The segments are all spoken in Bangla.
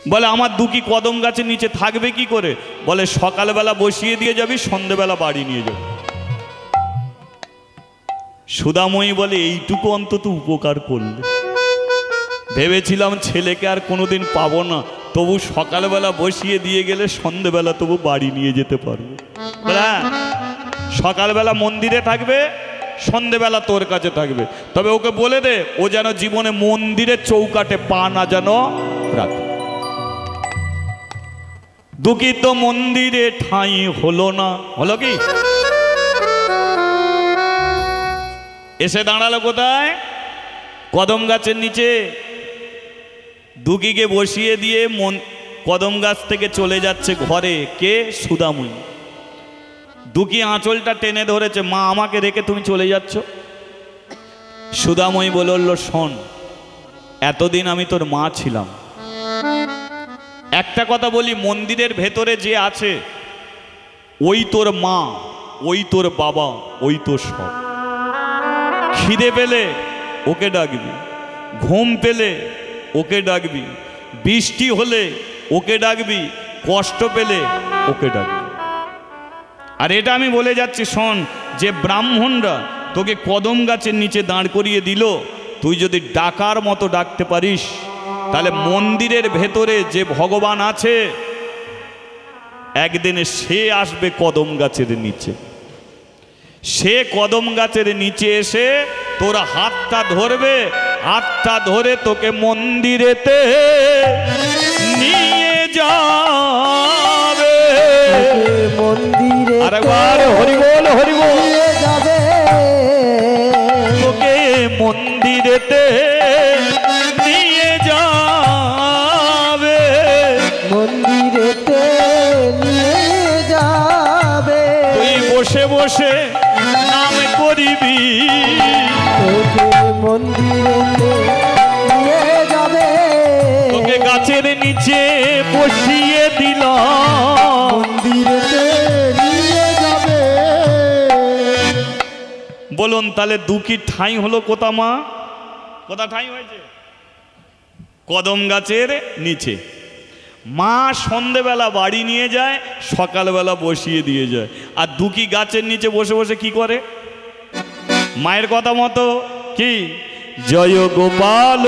বলে আমার দুকি কদম গাছের নিচে থাকবে কি করে? বলে সকালবেলা বসিয়ে দিয়ে যাবি, সন্ধেবেলা বাড়ি নিয়ে যাবি। সুধাময়ী বলে এইটুকু অন্তত উপকার করলে। ভেবেছিলাম ছেলেকে আর কোনোদিন পাবো না, তবু সকালবেলা বসিয়ে দিয়ে গেলে সন্ধেবেলা তবু বাড়ি নিয়ে যেতে পারবো। সকালবেলা মন্দিরে থাকবে, সন্ধেবেলা তোর কাছে থাকবে। তবে ওকে বলে দে ও যেন জীবনে মন্দিরের চৌকাঠে পা না যেন রাখে। দুঃখী তো মন্দিরে ঠাঁই হলো না, হলো কি? এসে দাঁড়ালো কোথায়? কদম গাছের নিচে। দুঃখীকে বসিয়ে দিয়ে কদম গাছ থেকে চলে যাচ্ছে ঘরে। কে? সুধাময়ী। দুঃখী আঁচলটা টেনে ধরেছে, মা আমাকে রেখে তুমি চলে যাচ্ছ? সুধাময়ী বলল, শোন, এতদিন আমি তোর মা ছিলাম, একটা কথা বলি, মন্দিরের ভেতরে যে আছে ওই তোর মা, ওই তোর বাবা, ওই তোর সব। খিদে পেলে ওকে ডাকবি, ঘুম পেলে ওকে ডাকবি, বৃষ্টি হলে ওকে ডাকবি, কষ্ট পেলে ওকে ডাকবি। আর এটা আমি বলে যাচ্ছি, শোন, যে ব্রাহ্মণরা তোকে কদম গাছের নিচে দাঁড় করিয়ে দিল, তুই যদি ডাকার মতো ডাকতে পারিস, তাহলে মন্দিরের ভেতরে যে ভগবান আছে একদিনে সে আসবে কদম গাছের নিচে। সে কদম গাছের নিচে এসে তোর হাতটা ধরবে, হাতটা ধরে তোকে মন্দিরেতে নিয়ে যাবে। মন্দিরে আরেকবার হরি বল, হরি বল। যাবে তোকে মন্দিরেতে নিয়ে যাবে, মন্দিরেতে নিয়ে যাবে। তুই বসে বসে নাম করিবি, তোকে মন্দিরেতে নিয়ে যাবে। তোকে গাছের নিচে বসিয়ে দিলাম, মন্দিরেতে নিয়ে যাবে। বলুন তাহলে দুঃখী ঠাঁই হলো কোথা মা? কোথা ঠাঁই হয়েছে? কদম গাছের নিচে। মা সন্ধেবেলা বাড়ি নিয়ে যায়, সকালবেলা বসিয়ে দিয়ে যায়। আর দুঃখী গাছের নিচে বসে বসে কি করে? মায়ের কথা মতো কি? জয় গোপাল,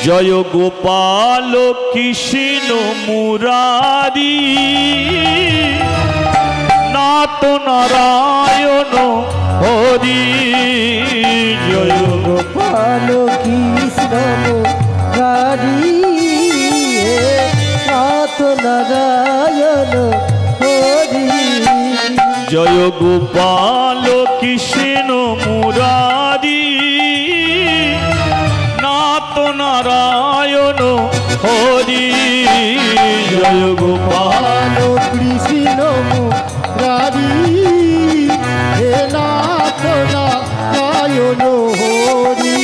জয় গোপাল কৃষ্ণ মুরারি, নাথ নারায়ণ হরি। জয় গোপাল কৃষ্ণ মুরারি, নাথ নারায়ণ হরি। জয় গোপাল কৃষ্ণ মুরারি, নাথ নারায়ণ হরি। জয় গোপাল কৃষ্ণ মুরারি, নাথ নারায়ণ হরি।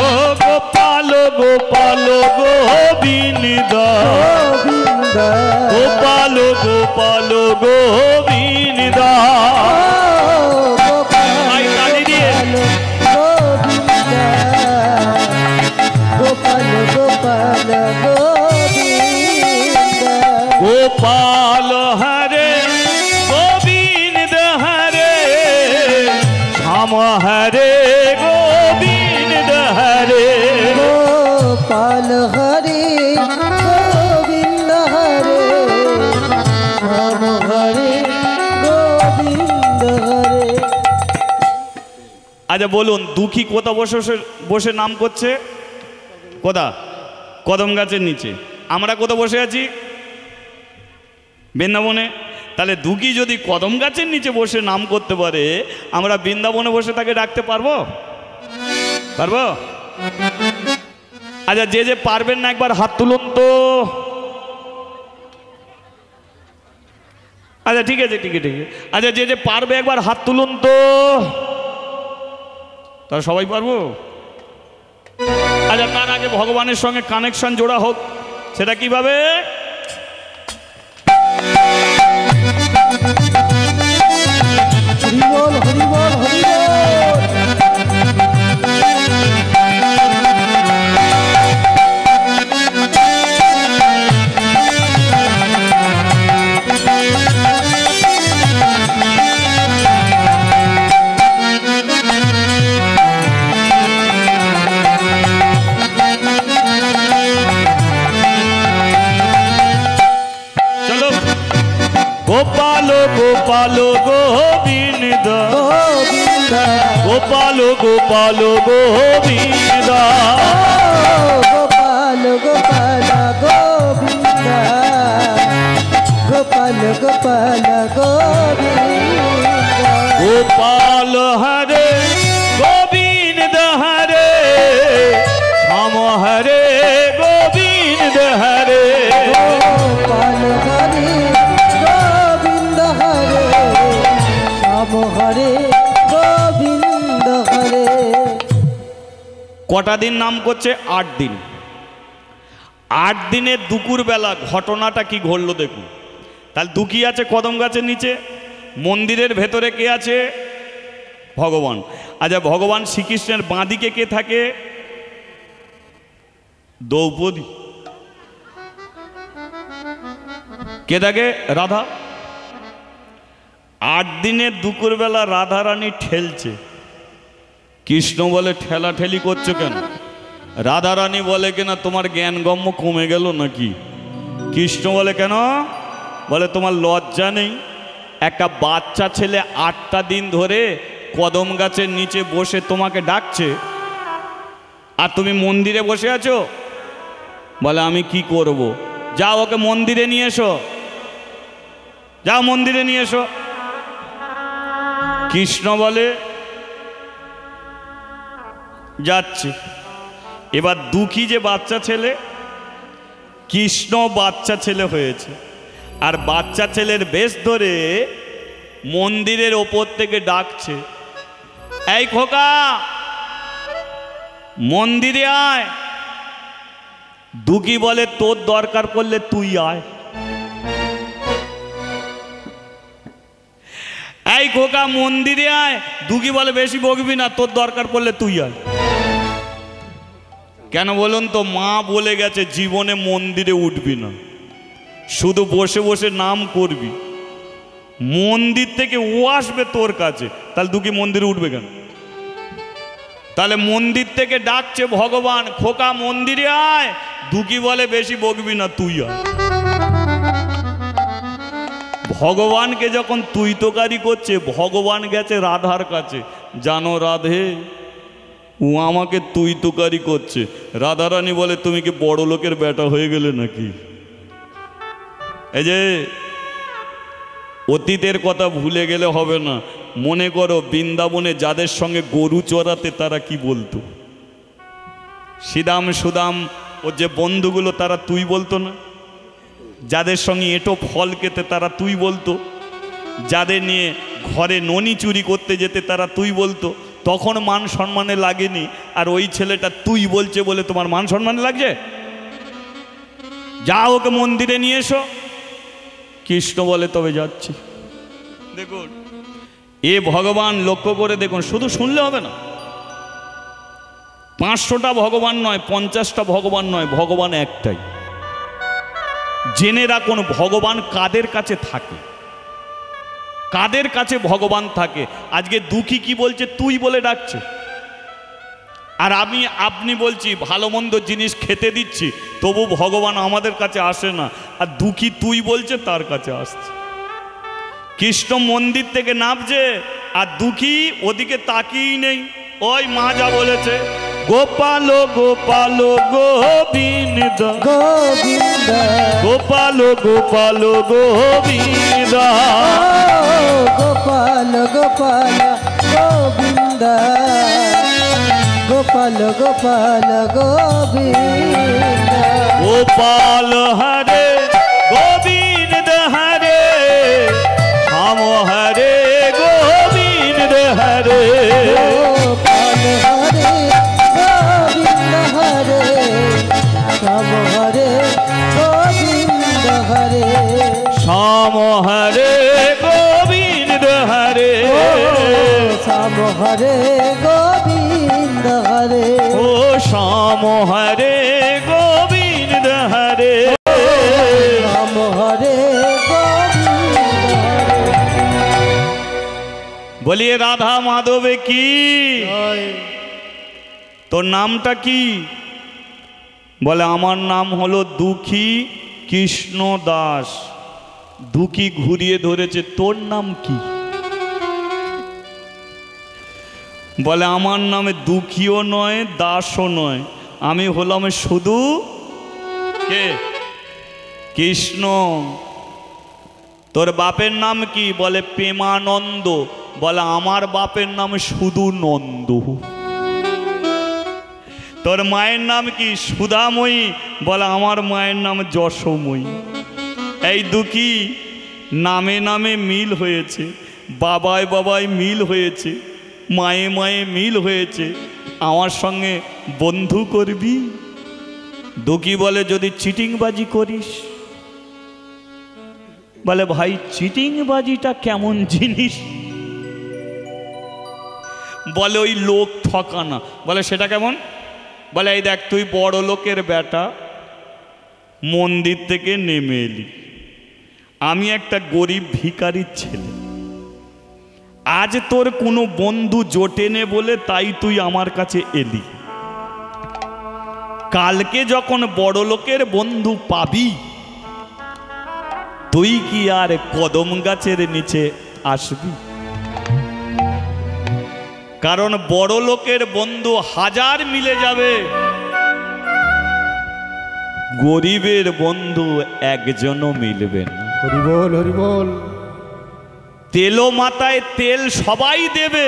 ও গোপাল গোপাল গোবিন্দ, গোপাল গোপাল গোবিন্দ। গোপাল গোপাল গোবিন্দ, গোপাল হরে গোবিন্দ হরে, শ্যাম হরে গোবিন্দ হরে। গোপাল হরে গোবিন্দ হরে, শ্যাম হরে গোবিন্দ হরে। আচ্ছা বলুন, দুঃখী কোথা বসে বসে নাম করছে? কোথা? কদম গাছের নিচে। আমরা কোথা বসে আছি? বৃন্দাবনে। তাহলে দুঃখী যদি কদম গাছের নিচে বসে নাম করতে পারে, আমরা বৃন্দাবনে বসে তাকে ডাকতে পারবো? পারবো? আচ্ছা যে যে পারবেন না একবার হাত তুলুন তো। আচ্ছা ঠিক আছে, ঠিক আছে, ঠিক আছে। আচ্ছা যে যে পারবে একবার হাত তুলুন তো। তারা সবাই পারবো? আচ্ছা তার আগে ভগবানের সঙ্গে কানেকশন জোড়া হোক। সেটা কিভাবে? হরি বল, হরি বল, হরি বল। গোপাল গোবিন্দ গোবিন্দ গোপাল গোপাল গোবিন্দ গোপাল গোপাল গোবিন্দ গোপাল গোপাল গোবিন্দ গোপাল হরে গোবিন্দ হরে শ্যাম হরে গোবিন্দ হরে গোপাল হরে গোবিন্দ হরে শ্যাম হরে গোবিন্দ হরে। কটা দিন নাম করছে? 8 দিন। 8 দিনের দুপুরবেলা ঘটনাটা কি ঘটলো দেখুন। তাহলে দুঃখী আছে কদম গাছের নিচে, মন্দিরের ভেতরে কে আছে? ভগবান। আচ্ছা, ভগবান শ্রীকৃষ্ণের বাঁদিকে কে থাকে? দ্রৌপদী। কে থাকে? রাধা। 8 দিনের দুপুরবেলা রাধা রানী ঠেলছে। কৃষ্ণ বলে ঠেলাঠেলি করছো কেন? রাধা রানী বলে কিনা তোমার জ্ঞানগম্য কমে গেল নাকি? কৃষ্ণ বলে কেন? বলে তোমার লজ্জা নেই? একটা বাচ্চা ছেলে 8টা দিন ধরে কদম গাছের নিচে বসে তোমাকে ডাকছে, আর তুমি মন্দিরে বসে আছো। বলে আমি কি করব? যাও ওকে মন্দিরে নিয়ে এসো, যাও মন্দিরে নিয়ে এসো। কৃষ্ণ বলে যাচ্ছে। এবার দুঃখী যে বাচ্চা ছেলে, কৃষ্ণ বাচ্চা ছেলে হয়েছে, আর বাচ্চা ছেলের বেশ ধরে মন্দিরের ওপর থেকে ডাকছে, এই খোকা মন্দিরে আয়। দুঃখী বলে তোর দরকার পড়লে তুই আয়। এই খোকা মন্দিরে আয়। দুঃখী বলে বেশি বকবি না, তোর দরকার পড়লে তুই আয়। কেন বলুন তো? মা বলে গেছে জীবনে মন্দিরে উঠবি না, শুধু বসে বসে নাম করবি। মন্দির থেকে ও আসবে তোর কাছে, তাহলে দুঃখী মন্দিরে উঠবে কেন? তাহলে মন্দির থেকে ডাকছে ভগবান, খোকা মন্দিরে আয়। দুঃখী বলে বেশি বকবি না, তুই আয়। ভগবানকে যখন তুই তোকারি করছে, ভগবান গেছে রাধার কাছে, জানো রাধে ও আমাকে তুই তোকারি করছে। রাধারানী বলে তুমি কি বড় লোকের বেটা হয়ে গেলে নাকি? এই যে অতীতের কথা ভুলে গেলে হবে না। মনে করো বৃন্দাবনে যাদের সঙ্গে গরু চড়াতে তারা কি বলতো? শ্রীদাম সুদাম ও যে বন্ধুগুলো তারা তুই বলতো না? যাদের সঙ্গে এঁটো ফল খেতে তারা তুই বলতো? যাদের নিয়ে ঘরে ননি চুরি করতে যেতে তারা তুই বলতো? তখন মান সম্মানে লাগেনি, আর ওই ছেলেটা তুই বলছে বলে তোমার মান সম্মানে লাগছে? যা ওকে মন্দিরে নিয়ে এসো। কৃষ্ণ বলে তবে যাচ্ছি। দেখুন এ ভগবান লক্ষ্য করে দেখুন, শুধু শুনলে হবে না। 500টা ভগবান নয়, 50টা ভগবান নয়, ভগবান একটাই। জেনে রাখুন ভগবান কাদের কাছে থাকে, কাদের কাছে ভগবান থাকে। আজকে দুঃখী কি বলছে? তুই বলে ডাকছে। আর আপনি বলছি ভালো মন্দ জিনিস খেতে দিচ্ছি, তবু ভগবান আমাদের কাছে আসে না, আর দুঃখী তুই বলছে তার কাছে আসছে। কৃষ্ণ মন্দির থেকে নামছে, আর দুঃখী ওদিকে তাকিয়েই নেই। ওই মা যা বলেছে, গোপাল গোপাল গোবিন্দ গোবিন্দ গোপাল গোপাল গোবিন্দ গোপাল গোপাল গোবিন্দ গোপাল গোপাল গোবিন্দ গোপাল হরে গোবিন্দ হরে শ্যাম হরে গোবিন্দ হরে গোপাল হরে গোবিন্দ হরে শ্যাম হরে গোবিন্দ হরে শ্যাম হরে গোবিন্দ হরে শ্যাম হরে গোবিন্দ হরে ও শ্যাম হরে গোবিন্দ হরে শ্যাম হরে গোবিন্দ হরে। বলিয়ে রাধা মাধবে কি? তোর নামটা কি? বলে আমার নাম হলো দুঃখী কৃষ্ণ দাস। দুঃখী ঘুরিয়ে ধরেছে, তোর নাম কি? বলে আমার নামে দুঃখীও নয়, দাসও নয়, আমি হলাম শুধু কে? কৃষ্ণ। তোর বাপের নাম কি? বলে প্রেমানন্দ। বলে আমার বাপের নাম শুধু নন্দ। তোর মায়ের নাম কি? সুধাময়ী। বলে আমার মায়ের নাম যশোময়ী। এই দুঃখী নামে নামে মিল হয়েছে, বাবায় বাবায় মিল হয়েছে, মায়ে মায়ে মিল হয়েছে, আমার সঙ্গে বন্ধু করবি? দুঃখী বলে যদি চিটিংবাজি করিস। বলে ভাই চিটিংবাজিটা কেমন জিনিস? বলে ওই লোক ঠকানা। বলে সেটা কেমন? বলে এই দেখ, তুই বড় লোকের বেটা, মন্দির থেকে নেমে এলি, আমি একটা গরিব ভিখারির ছেলে, আজ তোর কোনো বন্ধু জোটেনে বলে তাই তুই আমার কাছে এলি। কালকে যখন বড় লোকের বন্ধু পাবি, তুই কি আর কদম গাছের নিচে আসবি? কারণ বড় লোকের বন্ধু হাজার মিলে যাবে, গরিবের বন্ধু একজনও মিলবে না। হরি বল, হরি বল। তেলো মাথায় তেল সবাই দেবে,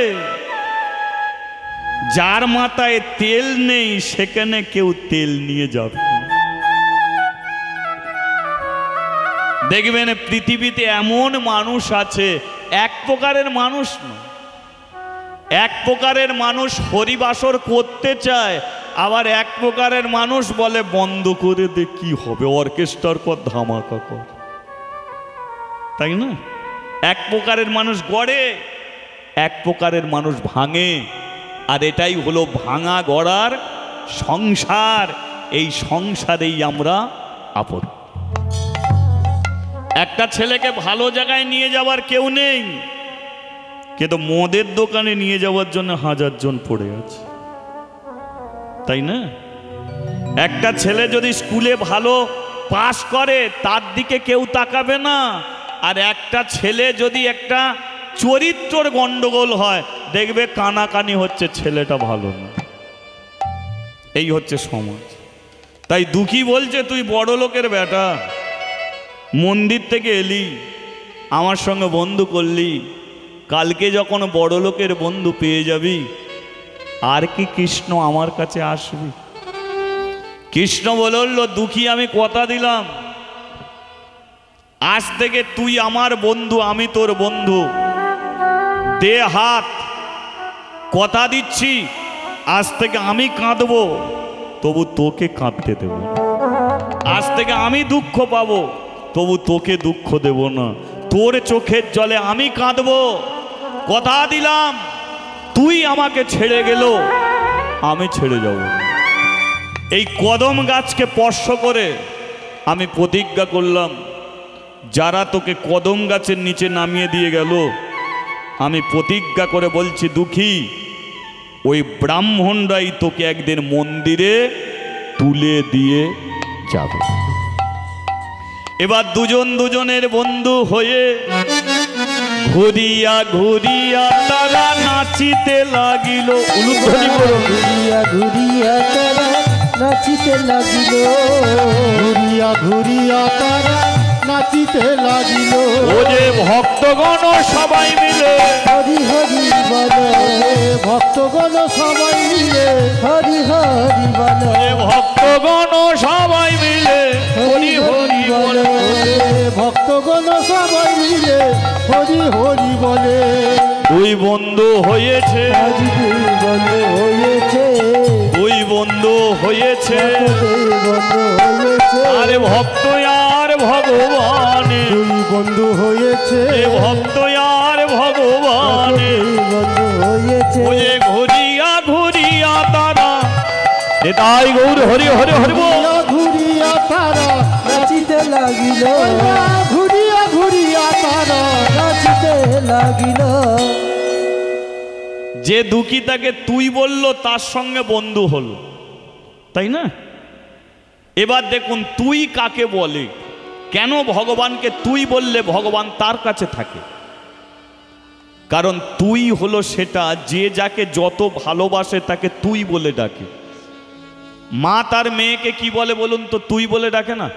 যার মাথায় তেল নেই সেখানে কেউ তেল নিয়ে যাবে না। দেখবেন পৃথিবীতে এমন মানুষ আছে, এক প্রকারের মানুষ না, এক প্রকারের মানুষ হরিবাসর করতে চায়, আবার এক প্রকারের মানুষ বলে বন্ধ করে দে, কি হবে, অর্কেস্ট্রার পর ধামাকা কর, তাই না? এক প্রকারের মানুষ গড়ে, এক প্রকারের মানুষ ভাঙে, আর এটাই হলো ভাঙা গড়ার সংসার। এই সংসারেই আমরা আপদ। একটা ছেলেকে ভালো জায়গায় নিয়ে যাওয়ার কেউ নেই, কিন্তু মদের দোকানে নিয়ে যাওয়ার জন্য হাজার জন পড়ে আছে, তাই না? একটা ছেলে যদি স্কুলে ভালো পাস করে তার দিকে কেউ তাকাবে না, আর একটা ছেলে যদি একটা চরিত্রর গন্ডগোল হয় দেখবে কানাকানি হচ্ছে, ছেলেটা ভালো না। এই হচ্ছে সমাজ। তাই দুঃখী বলছে তুই বড় লোকের বেটা, মন্দির থেকে এলি, আমার সঙ্গে বন্ধু করলি, কালকে যখন বড় লোকের বন্ধু পেয়ে যাবি, আর কি কৃষ্ণ আমার কাছে আসবি? কৃষ্ণ বলল দুঃখী আমি কথা দিলাম, আজ থেকে তুই আমার বন্ধু, আমি তোর বন্ধু, দে হাত, কথা দিচ্ছি আজ থেকে আমি কাঁদবো তবু তোকে কাঁদতে দেব না, আজ থেকে আমি দুঃখ পাবো তবু তোকে দুঃখ দেব না, তোর চোখের জলে আমি কাঁদবো, কথা দিলাম তুই আমাকে ছেড়ে গেল আমি ছেড়ে যাব না। এই কদম গাছকে স্পর্শ করে আমি প্রতিজ্ঞা করলাম, যারা তোকে কদম গাছের নিচে নামিয়ে দিয়ে গেল, আমি প্রতিজ্ঞা করে বলছি দুঃখী, ওই ব্রাহ্মণরাই তোকে একদিন মন্দিরে তুলে দিয়ে যাবে। এবার দুজন দুজনের বন্ধু হয়ে ঘুরিয়া ঘুরিয়া তারা নাচিতে লাগিল। উলুধ্বনি করো। ঘুরিয়া ঘুরিয়া তারা নাচিতে লাগিল, ঘুরিয়া ঘুরিয়া তারা নাচিতে লাগিল। ও যে ভক্তগণ সবাই মিলে হরি হরি বল, ভক্তগণ সবাই মিলে হরি হরি বল, এ ভক্তগণ সবাই মিলে হরি হরি বলে। ভক্তগণ সবাই মিলে হরি হরি বলে। দুই বন্ধু হয়েছে, আজকে বন্ধ হয়েছে, দুই বন্ধু হয়েছে, বন্ধ হয়েছে, আরে ভক্ত আর ভগবান, দুই বন্ধু হয়েছে, এ ভক্ত আর ভগবান, বন্ধ হয়েছে, ওই ঘুরিয়া ঘুরিয়া তারা, এ তাই গৌর হরি হরি হরি বল। ঘুরিয়া তারা নাচিতে লাগিল, ঘুরিয়া ঘুরিয়া তারা নাচিতে লাগিল। যে দুঃখী তাকে তুই বলল তার সঙ্গে বন্ধু হলো, তাই না? এবার দেখুন তুই কাকে বলে, কেন ভগবানকে তুই বললে ভগবান তার কাছে থাকে? কারণ তুই হলো সেটা যে যাকে যত ভালোবাসে তাকে তুই বলে ডাকে। মা তার মেয়েকে কি বলে বলুন তো? তুই বলে ডাকে না।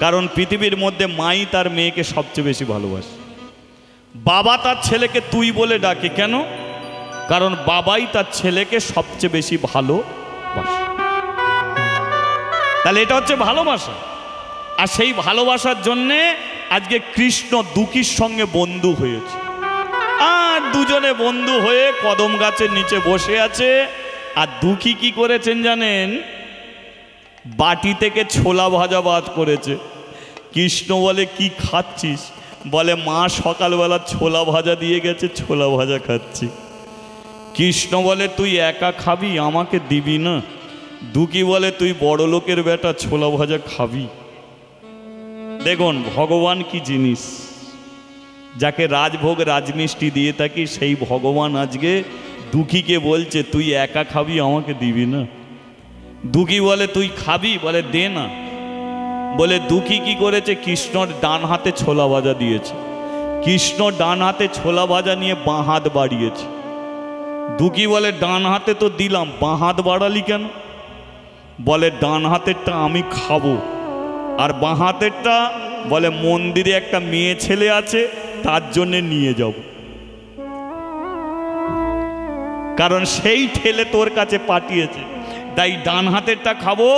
কারণ পৃথিবীর মধ্যে মাই তার মেয়েকে সবচেয়ে বেশি ভালোবাসে। বাবা তার ছেলেকে তুই বলে ডাকে কেন? কারণ বাবাই তার ছেলেকে সবচেয়ে বেশি ভালোবাসে। তাহলে এটা হচ্ছে ভালোবাসা। আর সেই ভালোবাসার জন্যে আজকে কৃষ্ণ দুঃখীর সঙ্গে বন্ধু হয়েছে। আর দুজনে বন্ধু হয়ে কদম গাছের নিচে বসে আছে। আর দুঃখী কি করেছেন জানেন? বাটি থেকে ছোলা ভাজা বাদ করেছে। কৃষ্ণ বলে কি খাচ্ছিস? বলে মা সকালবেলা ছোলা ভাজা দিয়ে গেছে, ছোলা ভাজা খাচ্ছি। কৃষ্ণ বলে তুই একা খাবি, আমাকে দিবি না? দুঃখী বলে তুই বড় লোকের বেটা, ছোলা ভাজা খাবি। দেখুন ভগবান কি জিনিস। যাকে রাজভোগ রাজমিষ্টি দিয়ে থাকি সেই ভগবান আজকে দুঃখীকে বলছে তুই একা খাবি, আমাকে দিবি না? দুঃখী বলে তুই খাবি, বলে দে না। বলে দুঃখী কি করেছে? কৃষ্ণর ডান হাতে ছোলা ভাজা দিয়েছে। কৃষ্ণ ডান হাতে ছোলা ভাজা নিয়ে বাঁ হাত বাড়িয়েছে। দুঃখী বলে ডান হাতে তো দিলাম, বাঁ হাত বাড়ালি কেন? বলে ডান হাতেরটা আমি খাবো, আর বাঁ হাতেরটা বলে মন্দিরে একটা মেয়ে ছেলে আছে তার জন্যে নিয়ে যাব। কারণ সেই ঠেলে তোর কাছে পাঠিয়েছে, তাই ডান হাতেরটা খাবো,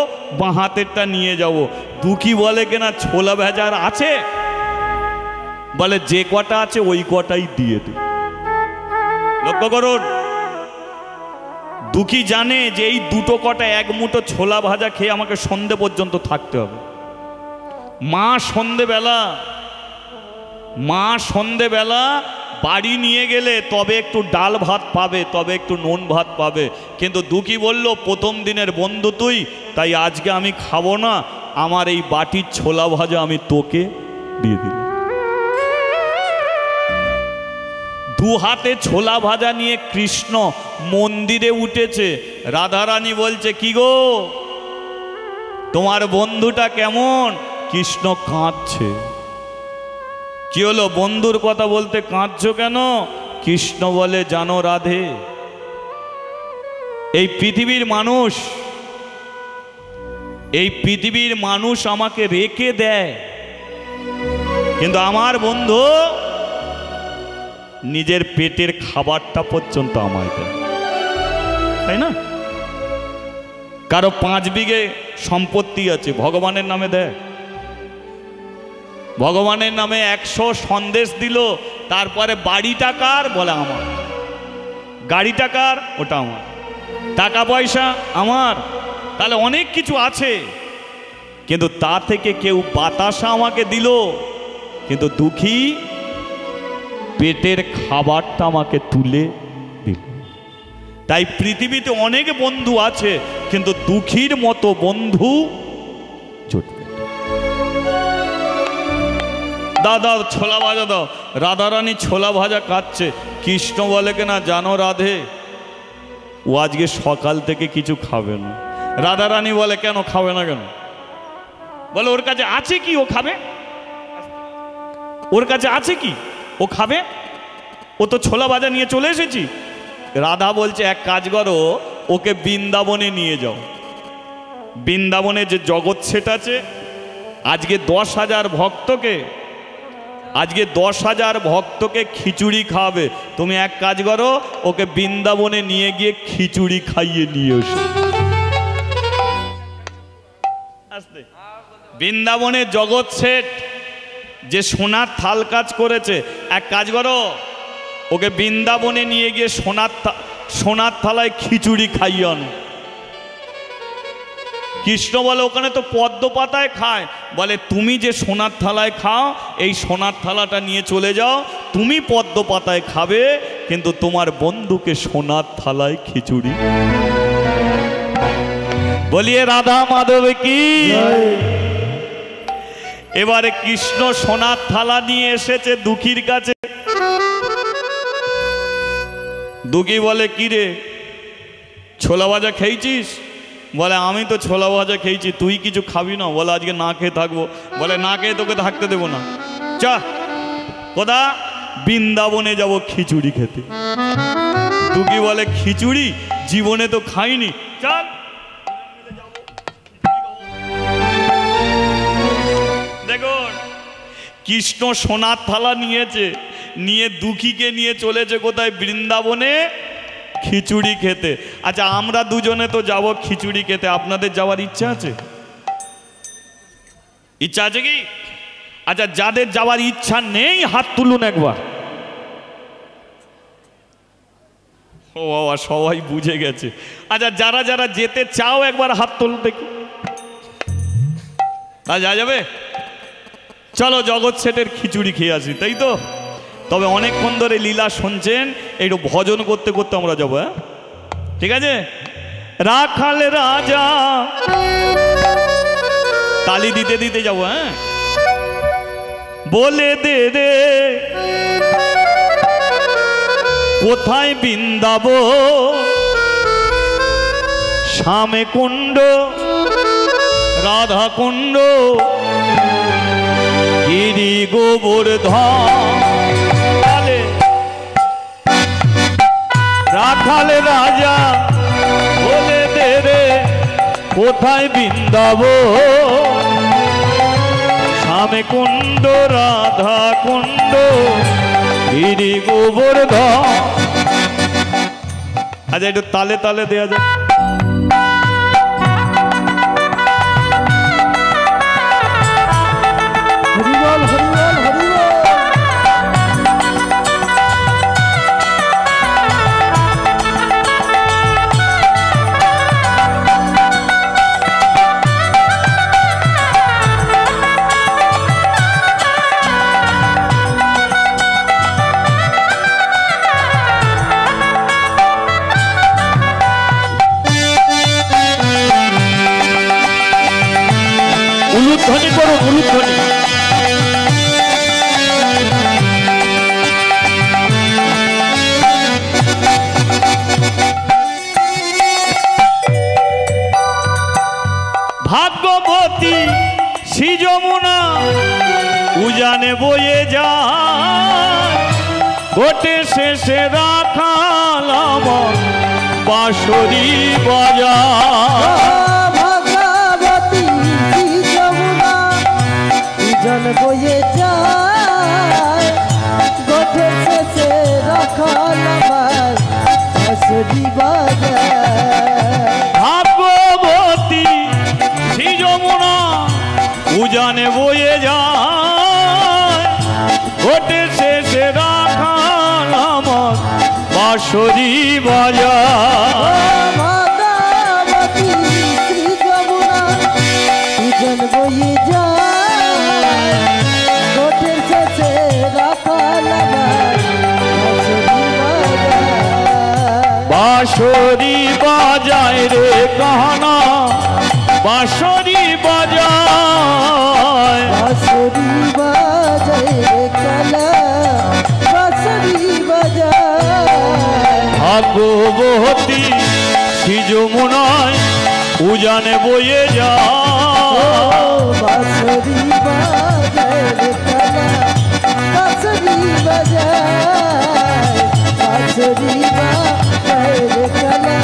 বাঁ হাতেরটা নিয়ে যাব। দুঃখী বলে কিনা ছোলা ভাজার আছে? বলে যে কটা আছে ওই কটাই দিয়ে দে। লক্ষ্য করুন, দুঃখী জানে যে এই দুটো কটা এক মুঠো ছোলা ভাজা খেয়ে আমাকে সন্ধে পর্যন্ত থাকতে হবে। মা সন্ধেবেলা বাড়ি নিয়ে গেলে তবে একটু ডাল ভাত পাবে, তবে একটু নুন ভাত পাবে। কিন্তু দুঃখী বলল প্রথম দিনের বন্ধু তুই, তাই আজকে আমি খাবো না, আমার এই বাটির ছোলা ভাজা আমি তোকে দিয়ে দিলাম। দু হাতে ছোলা ভাজা নিয়ে কৃষ্ণ মন্দিরে উঠেছে। রাধারানী বলছে কি গো তোমার বন্ধুটা কেমন? কৃষ্ণ কাঁদছে। কি হলো বন্ধুর কথা বলতে কাঁদছো কেন? কৃষ্ণ বলে জানো রাধে, এই পৃথিবীর মানুষ আমাকে রেখে দেয়, কিন্তু আমার বন্ধু নিজের পেটের খাবারটা পর্যন্ত আমায় দেয়, তাই না? কারো 5 বিঘে সম্পত্তি আছে, ভগবানের নামে দেয়। ভগবানের নামে 100 সন্দেশ দিল, তারপরে বাড়িটা কার? বলে আমার। গাড়িটা কার? ওটা আমার। টাকা পয়সা আমার। তাহলে অনেক কিছু আছে, কিন্তু তা থেকে কেউ বাতাসা আমাকে দিল, কিন্তু দুঃখী পেটের খাবারটা আমাকে তুলে দিল। তাই পৃথিবীতে অনেক বন্ধু আছে, কিন্তু দুঃখীর মতো বন্ধু জুটবে। দাদা ছোলা ভাজা দাও। রাধারানী ছোলা ভাজা খাচ্ছে। কৃষ্ণ বলে কিনা জানো রাধে, ও আজকে সকাল থেকে কিছু খাবে না। রাধারানী বলে কেন খাবে না কেন? বলে ওর কাছে আছে কি ও খাবে? ওর কাছে আছে কি ও খাবে? ও তো ছোলা ভাজা নিয়ে চলে এসেছি। রাধা বলছে এক কাজ করো, ওকে বৃন্দাবনে নিয়ে যাও। বৃন্দাবনে যে জগৎ সেট আছে, আজকে 10,000 ভক্তকে খিচুড়ি খাওয়াবে। তুমি এক কাজ করো, ওকে বৃন্দাবনে নিয়ে গিয়ে খিচুড়ি খাইয়ে নিয়ে এসো। বৃন্দাবনে জগৎ সেট যে সোনার থাল কাজ করেছে, এক কাজ করো, ওকে বৃন্দাবনে নিয়ে গিয়ে সোনার থালায় খিচুড়ি খাইয়ে আনো। কৃষ্ণ বলে ওখানে তো পদ্ম পাতায় খায়। বলে তুমি যে সোনার থালায় খাও, এই সোনার থালাটা নিয়ে চলে যাও, তুমি পদ্ম পাতায় খাবে, কিন্তু তোমার বন্ধুকে সোনার থালায় খিচুড়ি। বলিয়ে রাধা মাধব কি। এবারে কৃষ্ণ সোনার থালা নিয়ে এসেছে দুঃখীর কাছে। দুঃখী বলে কি রে, ছোলা ভাজা খেয়েছিস? বলে আমি তো ছোলা ভাজা খেয়েছি, তুই কিছু খাবি না? বলে আজকে না খেয়ে থাকবো। বলে না খেয়ে তোকে থাকতে দেবো না, চা কোথা? বৃন্দাবনে যাব খিচুড়ি খেতে। তুই বলে খিচুড়ি জীবনে তো খাইনি, চল। দেখুন কৃষ্ণ সোনার থালা নিয়েছে, নিয়ে দুঃখীকে নিয়ে চলেছে কোথায়? বৃন্দাবনে খিচুড়ি খেতে। আচ্ছা আমরা দুজনে তো যাব খিচুড়ি খেতে, আপনাদের যাওয়ার ইচ্ছা আছে? ইচ্ছা আছে কি? আচ্ছা যাদের যাওয়ার ইচ্ছা নেই হাত তুলুন একবার। ও বাবা সবাই বুঝে গেছে। আচ্ছা যারা যারা যেতে চাও একবার হাত তুলুন দেখি। যা যাবে? চলো জগৎ সেটের খিচুড়ি খেয়ে আসি, তাই তো? তবে অনেকক্ষণ ধরে লীলা শুনছেন, একটু ভজন করতে করতে আমরা যাবো। হ্যাঁ ঠিক আছে। রাখাল রাজা তালি দিতে দিতে যাবো। হ্যাঁ বলে দে রে কোথায় বৃন্দাবন, শ্যামে কুণ্ড রাধা কুণ্ড গিরি গোবর্ধন। রাখাল রাজা বলে দে রে কোথায় বৃন্দাবন, শ্যামে কুণ্ড রাধা কুণ্ড গিরি গোবর্ধন। আচ্ছা একটু তালে তালে দেয়া যায়। হরিবল হরিবল হরিবল। উলুধ্বনি করুন, উলুধ্বনি। ভাগ্যবতী শ্রী যমুনা উজানে বয়ে যায়, ঘটে শেষে রাখাল আমার বাঁশরি বাজার। ভগবতী যমুনা উজান বয়ে যায়, গোঠে শেষে রাখাল আমার বাঁশরি বাজায়। ভাগ্যবতী শ্রী যমুনা উজানে বয়ে যায়, ঘটে শেষে রাখাল আমার বাঁশরি বাজার। ভগবতী শ্রী যমুনা উজান বয়ে যায়, গোঠে শেষে রাখাল আমার বাঁশরি বাজায়। বাঁশরি বাজায় রে কাহানা, বাঁশরি বাজায়। বাঁশরি বাজায় রে কালা, বাঁশরি বাজায়। ভাগ্যবতী শ্রী যমুনায় উজানে বয়ে যায়, বাঁশরি বাজায় রে কালা, বাঁশরি বাজায়। বাঁশরি বাজায় রে কালা,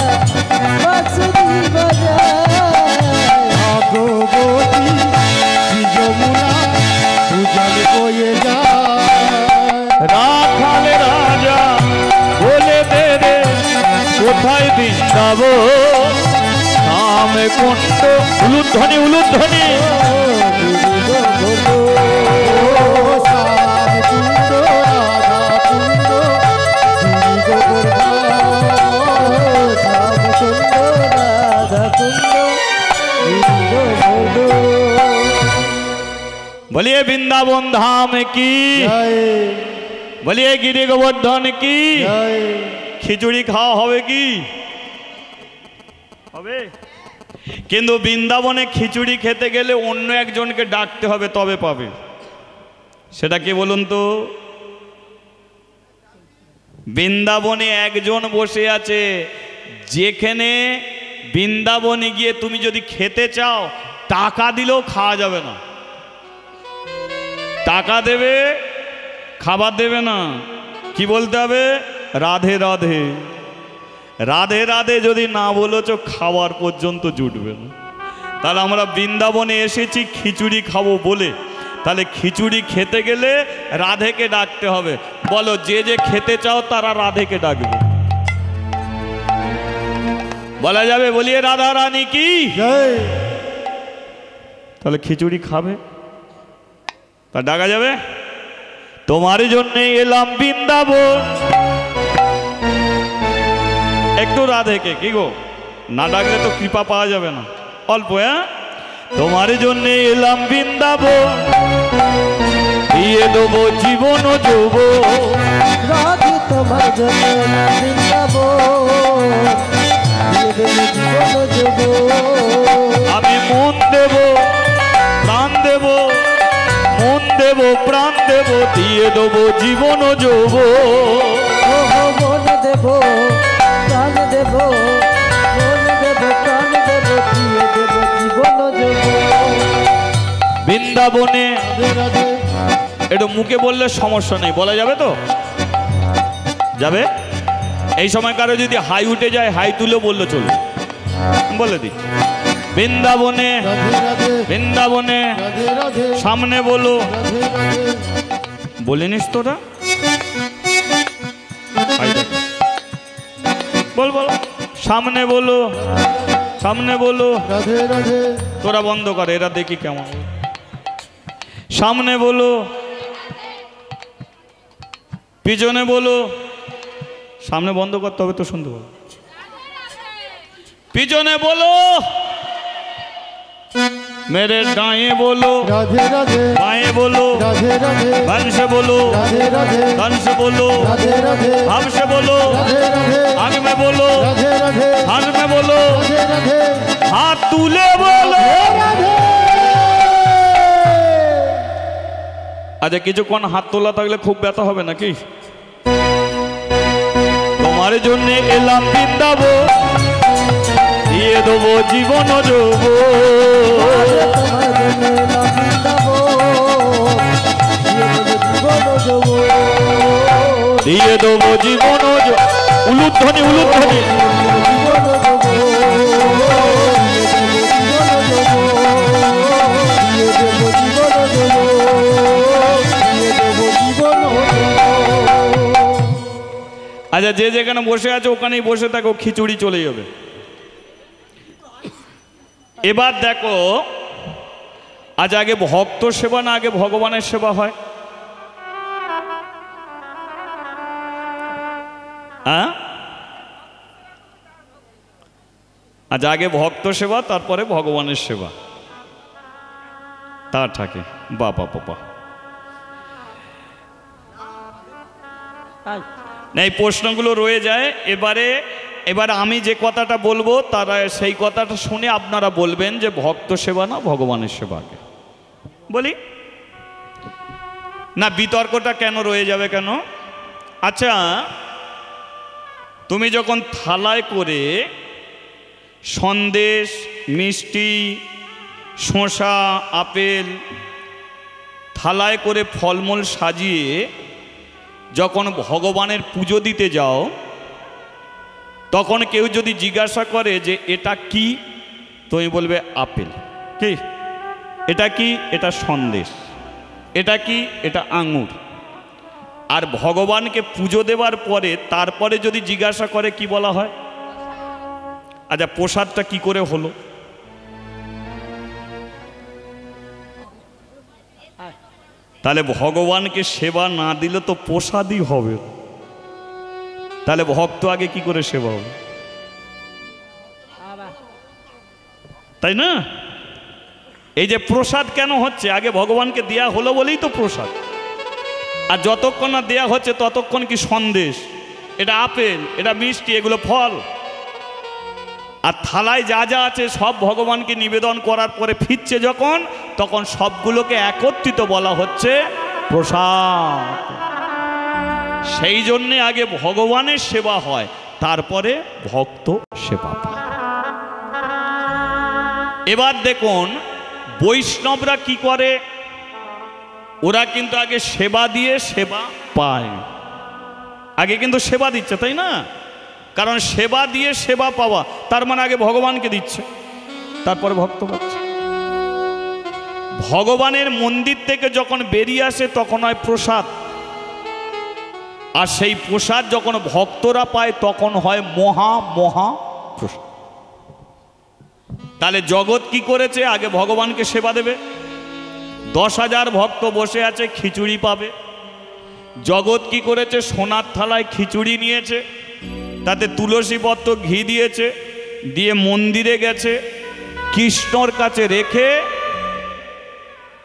বাঁশরি বাজায়। ভাগবতী শ্রী যমুনা উজানে বয়ে যায়। রাখাল রাজা বলে দে রে কোথায় বৃন্দাবন, শ্যামে কুণ্ড। উলুধ্বনি উলুধ্বনি। बोलिए वृंदावन धाम की, बोलिए गिरि गोवर्धन की। খিচুড়ি খাওয়া হবে কি? হবে। কিন্তু বৃন্দাবনে খিচুড়ি খেতে গেলে অন্য একজনকে ডাকতে হবে, তবে পাবে। সেটা কি বলুন তো? বৃন্দাবনে একজন বসে আছে, যেখানে বৃন্দাবনে গিয়ে তুমি যদি খেতে চাও টাকা দিলেও খাওয়া যাবে না। টাকা দেবে, খাবার দেবে না, কি বলতে হবে? রাধে রাধে। রাধে রাধে যদি না বলেছ খাবার পর্যন্ত জুটবে না। তাহলে আমরা বৃন্দাবনে এসেছি খিচুড়ি খাবো বলে, তাহলে খিচুড়ি খেতে গেলে রাধেকে ডাকতে হবে। বলো, যে যে খেতে চাও তারা রাধেকে ডাকবে। বলা যাবে বলিয়ে রাধা রানী কি? তাহলে খিচুড়ি খাবে, তা ডাকা যাবে? তোমার জন্য এলাম বৃন্দাবন। একটু রাধেকে কি গো, না ডাকলে তো কৃপা পাওয়া যাবে না। অল্প, হ্যাঁ? তোমার জন্য এলাম বৃন্দাবন, দিয়ে দেবো জীবন ও যৌবন। রাধে তোমার জন্য বৃন্দাবন, দিয়ে দেবো জীবন ও যৌবন। আমি মন দেব, প্রাণ দেব, মন দেব, প্রাণ দেব, দিয়ে দেবো জীবন ও যৌবন। মন দেব, প্রাণ দেব, মন দেব, প্রাণ দেব, দিয়ে দেব জীবন ও যৌবন। বৃন্দাবনে রাধে রাধে। একটু মুখে বললে সমস্যা নেই, বলা যাবে তো? যাবে? এই সময় কারো যদি হাই উঠে যায়, হাই তুলে বললে চলবে, বলে দিচ্ছি। বৃন্দাবনে, রাধে রাধে। বৃন্দাবনে, রাধে রাধে। সামনে বলো। রাধে রাধে। বলিনিস তোরা? বল বল, সামনে বলো, সামনে বলো। রাধে রাধে। তোরা বন্ধ করে, এরা দেখি কেমন। সামনে বলো, পিছনে বলো। সামনে বন্ধ করতে হবে তো, শুনতে বলো। পিছনে বলো, मेरे दाएं बोलो, राधे राधे। बाएं बोलो, राधे राधे। मन से बोलो, राधे राधे। तन से बोलो, राधे राधे। हम से बोलो, राधे राधे। आंख में बोलो, राधे राधे। कान में बोलो, राधे राधे। हाथ तुले बोलो। আচ্ছা, কিছুক্ষণ হাত তোলা থাকলে খুব ব্যথা হবে নাকি? তোমার জন্য এলাম বৃন্দাবন, দিয়ে দেবো জীবন ও যৌবন। তোমার জন্য এলাম বৃন্দাবন, দিয়ে দেব জীবন ও যৌবন। দিয়ে দেবো জীবন ও যৌবন। উলুধ্বনি, উলুধ্বনি। জীবন ও যৌবন, দিয়ে দেব জীবন ও যৌবন, দিয়ে দেব জীবন ও যৌবন। আচ্ছা, যে যেখানে বসে আছে ওখানেই বসে থাকো, খিচুড়ি চলে যাবে। এবার দেখো, আজ আগে ভক্ত সেবা না আগে ভগবানের সেবা হয়? হ্যাঁ? আজ আগে ভক্ত সেবা, তারপরে ভগবানের সেবা, তা থাকে। বাবা বাবা, না এই প্রশ্নগুলো রয়ে যায়। এবার আমি যে কথাটা বলবো তারা সেই কথাটা শুনে আপনারা বলবেন যে ভক্ত সেবা না ভগবানের সেবা আগে। বলি না, বিতর্কটা কেন রয়ে যাবে কেন? আচ্ছা, তুমি যখন থালায় করে সন্দেশ, মিষ্টি, শসা, আপেল থালায় করে ফলমূল সাজিয়ে যখন ভগবানের পুজো দিতে যাও, তখন কেউ যদি জিজ্ঞাসা করে যে এটা কি, তুমি বলবে আপেল। কি? এটা কি? এটা সন্দেশ। এটা কি? এটা আঙুর। আর ভগবানকে পুজো দেওয়ার পরে তারপরে যদি জিজ্ঞাসা করে কি বলা হয়? আচ্ছা, প্রসাদটা কি করে হলো? তাহলে ভগবানকে সেবা না দিলে তো প্রসাদই হবে, তাহলে ভক্ত আগে কি করে সেবা হবে? তাই না? এই যে প্রসাদ কেন হচ্ছে, আগে ভগবানকে দেয়া হলো বলেই তো প্রসাদ। আর যতক্ষণ না দেয়া হচ্ছে ততক্ষণ কি সন্দেশ, এটা আপেল, এটা মিষ্টি, এগুলো ফল। আর থালায় যা যা আছে সব ভগবানকে নিবেদন করার পরে ফিরছে যখন, তখন সবগুলোকে একত্রিত বলা হচ্ছে প্রসাদ। সেই জন্যে আগে ভগবানের সেবা হয়, তারপরে ভক্ত সেবা পায়। এবার দেখুন বৈষ্ণবরা কি করে, ওরা কিন্তু আগে সেবা দিয়ে সেবা পায়। আগে কিন্তু সেবা দিচ্ছে, তাই না? কারণ সেবা দিয়ে সেবা পাওয়া, তার মানে আগে ভগবানকে দিচ্ছে, তারপরে ভক্ত পাচ্ছে। ভগবানের মন্দির থেকে যখন বেরিয়ে আসে তখন হয় প্রসাদ, আর সেই প্রসাদ যখন ভক্তরা পায় তখন হয় মহা মহা প্রসাদ। তাহলে জগৎ কি করেছে? আগে ভগবানকে সেবা দেবে, 10,000 ভক্ত বসে আছে, খিচুড়ি পাবে। জগৎ কি করেছে? সোনার থালায় খিচুড়ি নিয়েছে, তাতে তুলসী পত্র ঘি দিয়েছে, দিয়ে মন্দিরে গেছে, কৃষ্ণর কাছে রেখে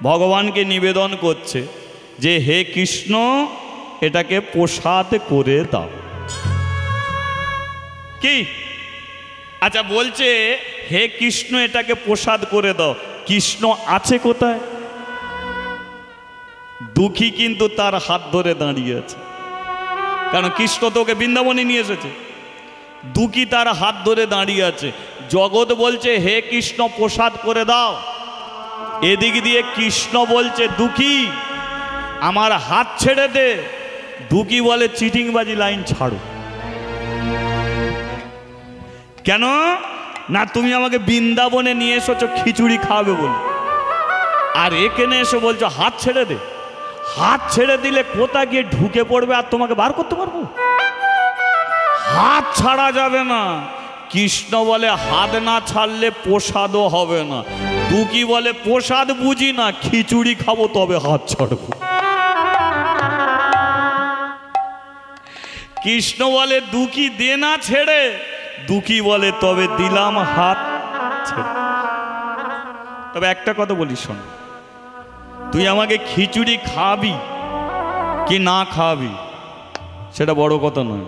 ভগবানকে নিবেদন করছে যে হে কৃষ্ণ, এটাকে প্রসাদ করে দাও। কি? আচ্ছা, বলছে হে কৃষ্ণ এটাকে প্রসাদ করে দাও। কৃষ্ণ আছে কোথায়? দুঃখী কিন্তু তার হাত ধরে দাঁড়িয়ে আছে, কারণ কৃষ্ণ তো ওকে বৃন্দাবনে নিয়ে এসেছে। দুঃখী তার হাত ধরে দাঁড়িয়ে আছে। জগৎ বলছে হে কৃষ্ণ প্রসাদ করে দাও, এদিক দিয়ে কৃষ্ণ বলছে দুঃখী আমার হাত ছেড়ে দে। দুঃখী বলে চিটিংবাজি লাইন ছাড়ো। কেন না? তুমি আমাকে বৃন্দাবনে নিয়ে এসেছো খিচুড়ি খাওয়াবে বলে, আর এখানে এসে বলছো হাত ছেড়ে দে। হাত ছেড়ে দিলে কোথায় গিয়ে ঢুকে পড়বে আর তোমাকে বার করতে পারবো? হাত ছাড়া যাবে না। কৃষ্ণ বলে হাত না ছাড়লে প্রসাদও হবে না। দুঃখী বলে প্রসাদ বুঝি না, খিচুড়ি খাবো তবে হাত ছাড়বো। কৃষ্ণ বলে দুঃখী দে না ছেড়ে। দুঃখী বলে তবে দিলাম হাত ছেড়ে। তবে একটা কথা বলি শোন, তুই আমাকে খিচুড়ি খাবি কি না খাবি সেটা বড় কথা নয়,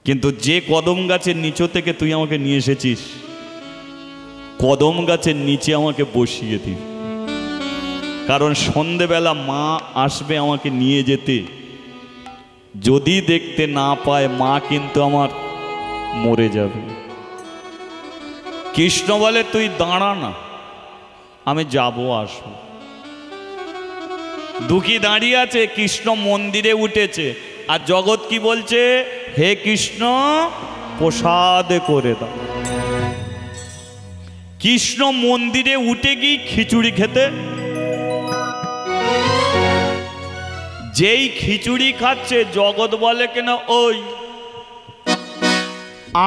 কিন্তু যে কদম গাছের নিচে থেকে তুই আমাকে নিয়ে এসেছিস, কদম গাছের নিচে আমাকে বসিয়ে দিবি। কারণ সন্ধেবেলা মা আসবে আমাকে নিয়ে যেতে, যদি দেখতে না পায় মা কিন্তু আমার মরে যাবে। কৃষ্ণ বলে তুই দাঁড়া না, আমি যাব আসবো। দুঃখী দাঁড়িয়ে আছে, কৃষ্ণ মন্দিরে উঠেছে, আর জগৎ কি বলছে? হে কৃষ্ণ প্রসাদ করে দাও। কৃষ্ণ মন্দিরে উঠে গিয়ে খিচুড়ি খেতে, যেই খিচুড়ি খাচ্ছে জগৎ বলে কেন ওই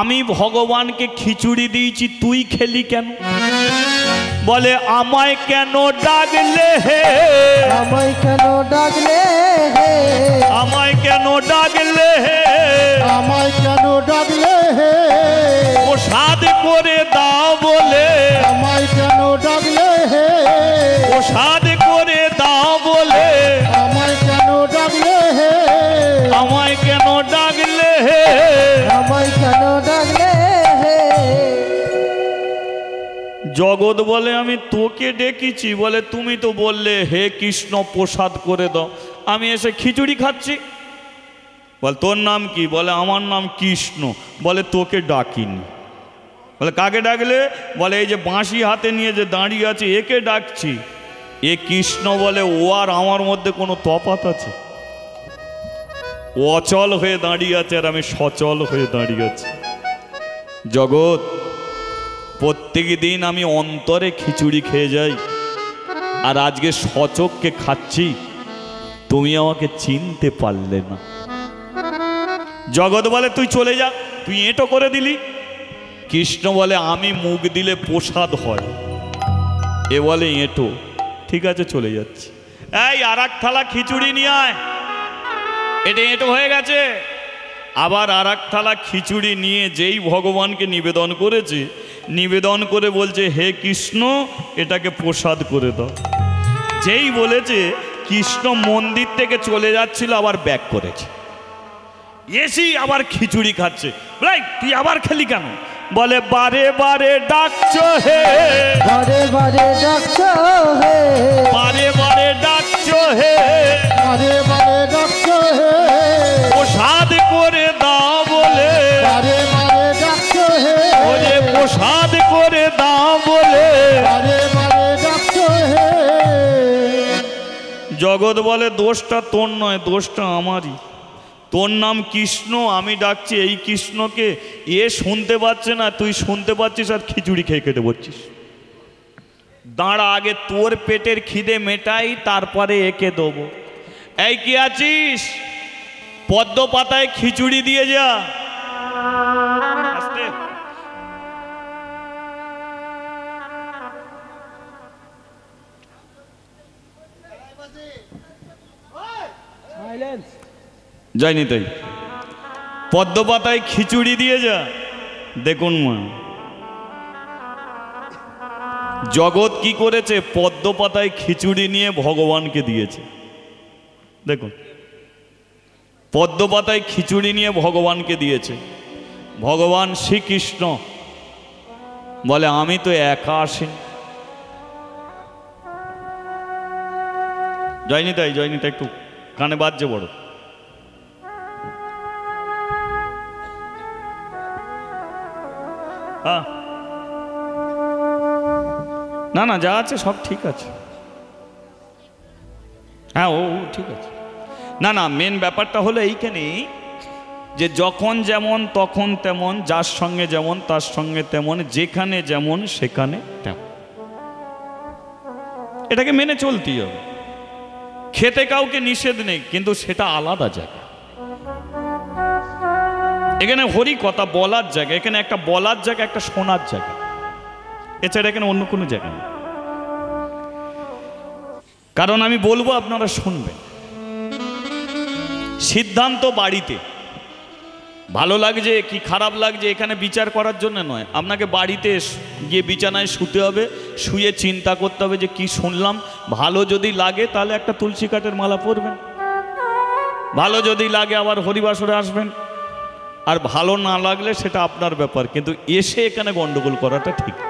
আমি ভগবানকে খিচুড়ি দিয়েছি তুই খেলি কেন? বলে আমায় কেন ডাকলে হে, আমায় কেন ডাকলে হে, আমায় কেন ডাকলে হে, আমায় কেন ডাকলে হে, প্রসাদ করে দাও বলে, আমায় কেন ডাকলে হে, প্রসাদ করে দাও বলে, আমায় কেন ডাকলে হে, আমায় কেন ডাকলে হে, আমায় কেন ডাকলে হে। জগৎ বলে আমি তোকে ডেকেছি, বলে তুমি তো বললে হে কৃষ্ণ প্রসাদ করে দাও, আমি এসে খিচুড়ি খাচ্ছি। বল তোর নাম কি? বলে আমার নাম কৃষ্ণ। বলে তোকে ডাকিনি। বলে কাকে ডাকলে? বলে এই যে বাঁশি হাতে নিয়ে যে দাঁড়িয়ে আছে একে ডাকছি। এ কৃষ্ণ। বলে ও আর আমার মধ্যে কোনো তফাৎ আছে? ও অচল হয়ে দাঁড়িয়ে আছে আর আমি সচল হয়ে দাঁড়িয়ে আছি। জগৎ প্রত্যেক দিন আমি অন্তরে খিচুড়ি খেয়ে যাই, আর আজকে সচক্ষে খাচ্ছি, তুমি আমাকে চিনতে পারলে না। জগৎ বলে তুই চলে যা, তুই এঁটো করে দিলি। কৃষ্ণ বলে আমি মুখ দিলে প্রসাদ হয়, এ বলে এঁটো। ঠিক আছে চলে যাচ্ছি। এই আর এক থালা খিচুড়ি নিয়ে আয়, এটা এঁটো হয়ে গেছে। আবার আর এক থালা খিচুড়ি নিয়ে যেই ভগবানকে নিবেদন করেছে, নিবেদন করে বলছে হে কৃষ্ণ এটাকে প্রসাদ করে দাও। যেই বলেছে কৃষ্ণ মন্দির থেকে চলে যাচ্ছিল, আবার ব্যাক করেছে, এসি আবার খিচুড়ি খাচ্ছে। বলে তুই আবার খেলি কেন? বলে বারে বারে ডাকছো হে, বারে বারে ডাকছো হে, বারে বারে ডাকছো হে, বারে বারে ডাকছো হে, প্রসাদ করে দাও বলে, বারে বারে ডাকছো হে, ওরে প্রসাদ করে দাও জগৎ বলে দোষটা তোর নয়, দোষটা আমারই। তোর নাম কৃষ্ণ, আমি ডাকছি এই কৃষ্ণকে, এ শুনতে পাচ্ছে না, তুই শুনতে পাচ্ছিস আর খিচুড়ি খেয়ে কেটে পড়ছিস। দাঁড়া, আগে তোর পেটের খিদে মেটাই, তারপরে একে দেবো। এই কি আছিস, পদ্ম পাতায় খিচুড়ি দিয়ে যা। আস্তে। যায়নি তাই, পদ্ম পাতায় খিচুড়ি দিয়ে যা। দেখুন মা, জগৎ কি করেছে, পদ্ম পাতায় খিচুড়ি নিয়ে ভগবানকে দিয়েছে। দেখুন, পদ্ম পাতায় খিচুড়ি নিয়ে ভগবানকে দিয়েছে। ভগবান শ্রীকৃষ্ণ বলে আমি তো একা আসিনি। যায়নি তাই, যায়নি তাই, একটু কানে বাজছে বড়। হ্যাঁ, না না, যা আছে সব ঠিক আছে। হ্যাঁ, ও ঠিক আছে। না না, মেন ব্যাপারটা হলো এইখানেই যে যখন যেমন তখন তেমন, যার সঙ্গে যেমন তার সঙ্গে তেমন, যেখানে যেমন সেখানে তেমন, এটাকে মেনে চলতেই হবে। খেতে কাউকে নিষেধ নেই, কিন্তু সেটা আলাদা জায়গা। এখানে হরি কথা বলার জায়গা, এখানে একটা বলার জায়গা, একটা শোনার জায়গা, এছাড়া এখানে অন্য কোনো জায়গা নেই। কারণ আমি বলবো, আপনারা শুনবেন। সিদ্ধান্ত বাড়িতে। ভালো লাগছে কি খারাপ লাগছে এখানে বিচার করার জন্য নয়। আপনাকে বাড়িতে গিয়ে বিছানায় শুতে হবে, শুয়ে চিন্তা করতে হবে যে কি শুনলাম। ভালো যদি লাগে তাহলে একটা তুলসী কাঠের মালা পরবেন, ভালো যদি লাগে আবার হরিবাসরে আসবেন, আর ভালো না লাগলে সেটা আপনার ব্যাপার। কিন্তু এসে এখানে গন্ডগোল করাটা ঠিক না,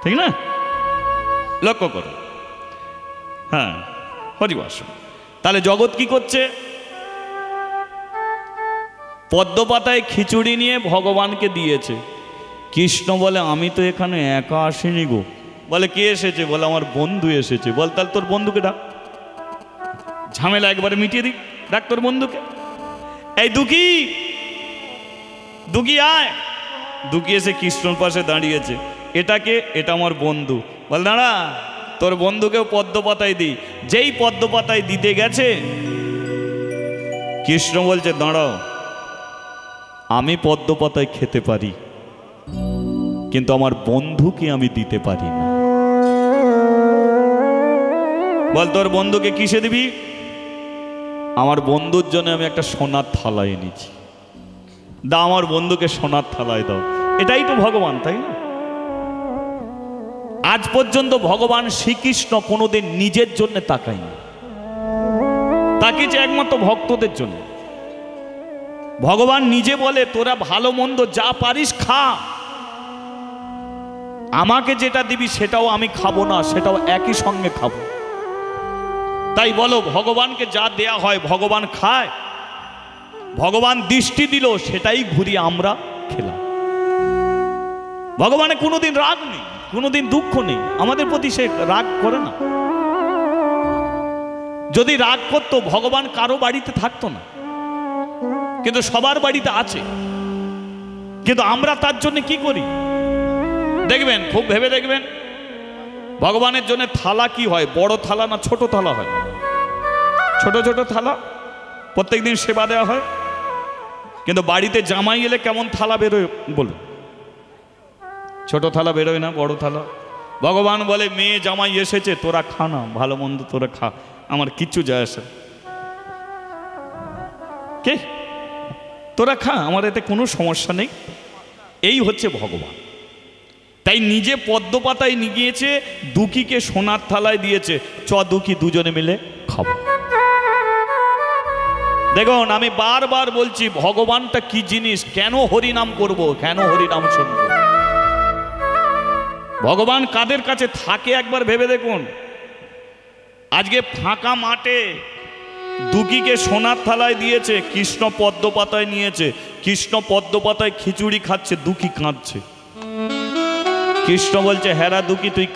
ঠিক না? লক্ষ্য করো। হ্যাঁ, হরিবাসর। তাহলে জগৎ কি করছে, পদ্ম পাতায় খিচুড়ি নিয়ে ভগবানকে দিয়েছে। কৃষ্ণ বলে আমি তো এখানে একা আসিনি গো। বলে কে এসেছে? বলে আমার বন্ধু এসেছে। বল তাহলে তোর বন্ধুকে ডাক, ঝামেলা একবারে মিটিয়ে দিক। ডাক তোর বন্ধুকে। এই দুঃখী, দুঃখী আয়। দুঃখী এসে কৃষ্ণর পাশে দাঁড়িয়েছে। এটাকে, এটা আমার বন্ধু। বল দাঁড়া, তোর বন্ধুকেও পদ্ম পাতায় দিই। যেই পদ্ম পাতায় দিতে গেছে, কৃষ্ণ বলছে দাঁড়াও, আমি পদ্ম পাতায় খেতে পারি, কিন্তু আমার বন্ধুকে আমি দিতে পারি না। বল তোর বন্ধুকে কিসে দিবি? আমার বন্ধুর জন্য আমি একটা সোনার থালা এনেছি, দাও আমার বন্ধুকে সোনার থালায় দাও। এটাই তো ভগবান, তাই না? আজ পর্যন্ত ভগবান শ্রীকৃষ্ণ কোনোদিন নিজের জন্য তাকায়নি, তাকিয়েছে একমাত্র ভক্তদের জন্য। ভগবান নিজে বলে তোরা ভালো মন্দ যা পারিস খা, আমাকে যেটা দিবি সেটাও আমি খাবো না, সেটাও একই সঙ্গে খাবো। তাই বলো, ভগবানকে যা দেয়া হয় ভগবান খায়? ভগবান দৃষ্টি দিল, সেটাই ঘুরিয়ে আমরা খেলাম। ভগবানের কোনোদিন রাগ নেই, কোনোদিন দুঃখ নেই, আমাদের প্রতি সে রাগ করে না। যদি রাগ করতো ভগবান কারো বাড়িতে থাকতো না, কিন্তু সবার বাড়িতে আছে। কিন্তু আমরা তার জন্য কি করি দেখবেন, খুব ভেবে দেখবেন। ভগবানের জন্য থালা কি হয়? বড় থালা না ছোট থালা হয়? ছোট ছোট থালা, প্রত্যেকদিন সেবা দেওয়া হয়। কিন্তু বাড়িতে জামাই এলে কেমন থালা বেরোয় বলো? ছোট থালা বেরোয় না, বড় থালা। ভগবান বলে মেয়ে জামাই এসেছে, তোরা খা না, ভালো মন্দ তোরা খা, আমার কিচ্ছু যায় আসে, কে তোরা খা, আমার এতে কোনো সমস্যা নেই। এই হচ্ছে ভগবান। তাই নিজে পদ্ম পাতায় নিয়ে গিয়েছে, দুঃখীকে সোনার থালায় দিয়েছে। চ দুঃখী, দুজনে মিলে খাবো। দেখুন, আমি বারবার বলছি ভগবানটা কি জিনিস, কেন হরিনাম করব, কেন হরিনাম শুনবো। ভগবান কাদের কাছে থাকে একবার ভেবে দেখুন। আজকে ফাঁকা মাঠে দুঃখীকে সোনার থালায় দিয়েছে, কৃষ্ণ পদ্ম পাতায় নিয়েছে। কৃষ্ণ পদ্ম পাতায় খিচুড়ি খাচ্ছে, দুঃখী কাঁদছে। কৃষ্ণ বলছে হ্যাঁ দুঃখী তুই